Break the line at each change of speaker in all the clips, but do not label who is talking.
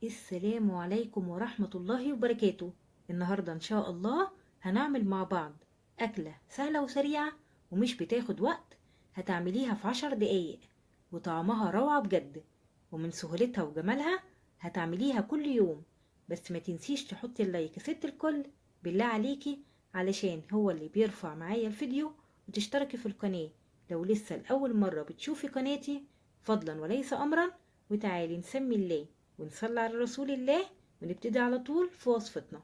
السلام عليكم ورحمة الله وبركاته. النهاردة إن شاء الله هنعمل مع بعض أكلة سهلة وسريعة ومش بتاخد وقت. هتعمليها في 10 دقايق وطعمها روعة بجد، ومن سهولتها وجمالها هتعمليها كل يوم. بس ما تنسيش تحطي اللايك يا ست الكل، بالله عليكي، علشان هو اللي بيرفع معايا الفيديو. وتشتركي في القناة لو لسه لأول مرة بتشوفي قناتي، فضلا وليس أمرا. وتعالي نسمي الله ونصلي على رسول الله ونبتدي على طول في وصفتنا.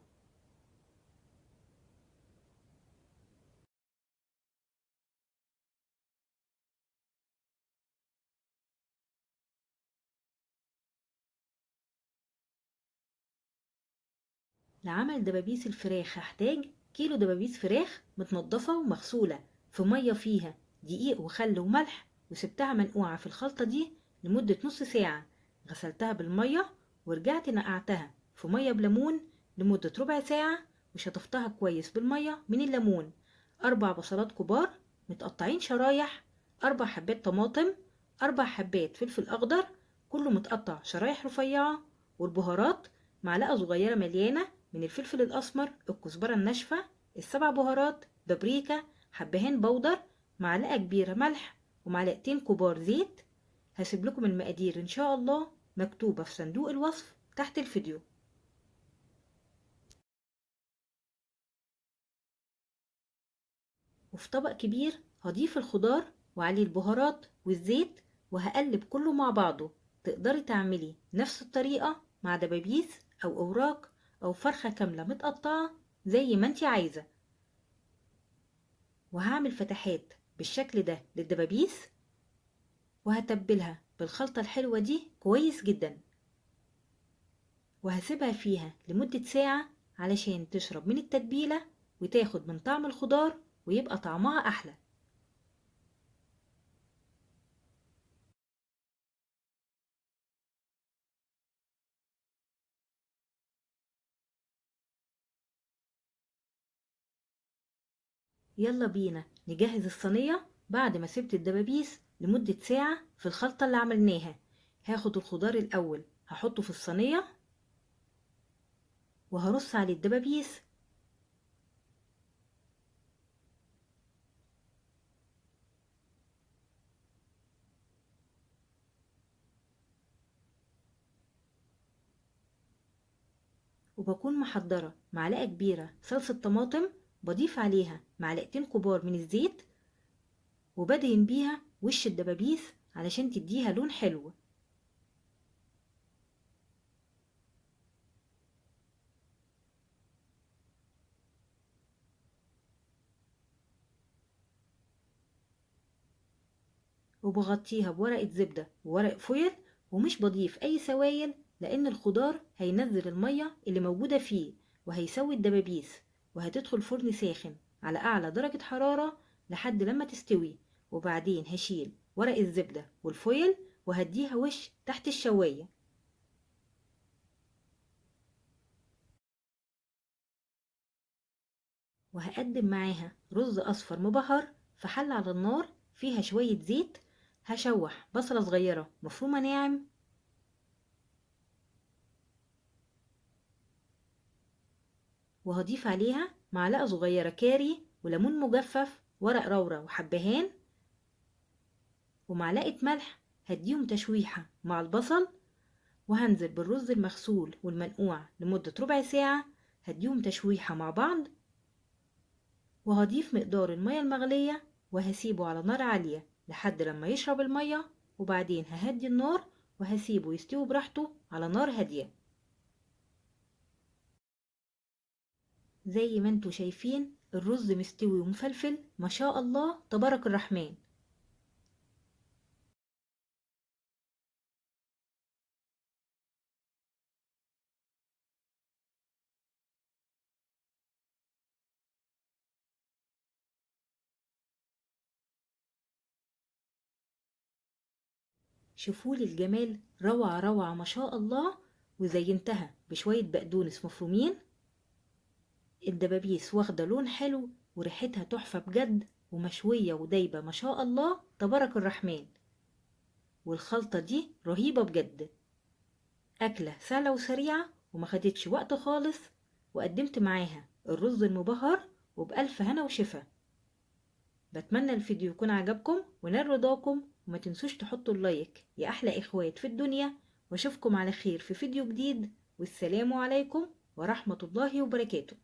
لعمل دبابيس الفراخ هحتاج كيلو دبابيس فراخ متنضفة ومغسولة في مية فيها دقيق وخل وملح، وسبتها منقوعة في الخلطة دي لمدة نص ساعة. غسلتها بالمية ورجعت نقعتها في مية بليمون لمدة ربع ساعة، وشطفتها كويس بالمية من الليمون. 4 بصلات كبار متقطعين شرايح، 4 حبات طماطم، 4 حبات فلفل أخضر كله متقطع شرايح رفيعة. والبهارات: معلقة صغيرة مليانة من الفلفل الأسمر، الكزبرة الناشفة، ال7 بهارات، بابريكا، حبهان بودر، معلقة كبيرة ملح، ومعلقتين كبار زيت. هسيب لكم المقادير إن شاء الله مكتوبة في صندوق الوصف تحت الفيديو. وفي طبق كبير هضيف الخضار وعليه البهارات والزيت، وهقلب كله مع بعضه. تقدري تعملي نفس الطريقة مع دبابيس أو أوراق أو فرخة كاملة متقطعة زي ما انتي عايزة. وهعمل فتحات بالشكل ده للدبابيس، وهتبلها بالخلطة الحلوة دي كويس جدا، وهسيبها فيها لمدة ساعة علشان تشرب من التتبيلة وتاخد من طعم الخضار ويبقى طعمها أحلى. يلا بينا نجهز الصينية. بعد ما سبت الدبابيس لمدة ساعة في الخلطة اللي عملناها، هاخد الخضار الأول هحطه في الصينية، وهرص عليه الدبابيس، وبكون محضرة معلقة كبيرة صلصة طماطم، بضيف عليها معلقتين كبار من الزيت، وبدهن بيها وش الدبابيس علشان تديها لون حلو. وبغطيها بورقة زبدة وورق فويل، ومش بضيف أي سوائل لأن الخضار هينزل المية اللي موجودة فيه وهيسوي الدبابيس. وهتدخل فرن ساخن على أعلى درجة حرارة لحد لما تستوي، وبعدين هشيل ورق الزبدة والفويل وهديها وش تحت الشواية. وهقدم معاها رز أصفر مبهر في حلة على النار فيها شوية زيت. هشوح بصلة صغيرة مفرومة ناعم، وهضيف عليها معلقة صغيرة كاري وليمون مجفف، ورق لورا وحبهان، ومعلقة ملح. هديهم تشويحة مع البصل، وهنزل بالرز المغسول والمنقوع لمدة ربع ساعة. هديهم تشويحة مع بعض، وهضيف مقدار المية المغلية، وهسيبه على نار عالية لحد لما يشرب المية، وبعدين ههدي النار وهسيبه يستوي براحته على نار هادية. زي ما انتوا شايفين الرز مستوي ومفلفل ما شاء الله تبارك الرحمن. شوفولي الجمال، روعة روعة ما شاء الله. وزينتها بشوية بقدونس مفرومين. الدبابيس واخدة لون حلو وريحتها تحفة بجد، ومشوية ودايبة ما شاء الله تبارك الرحمن. والخلطة دي رهيبة بجد. أكلة سهلة وسريعة وما خدتش وقت خالص، وقدمت معاها الرز المبهر وبألف هنا وشفا. بتمنى الفيديو يكون عجبكم ونال رضاكم، وما تنسوش تحطوا اللايك يا أحلى إخوات في الدنيا، واشوفكم على خير في فيديو جديد، والسلام عليكم ورحمة الله وبركاته.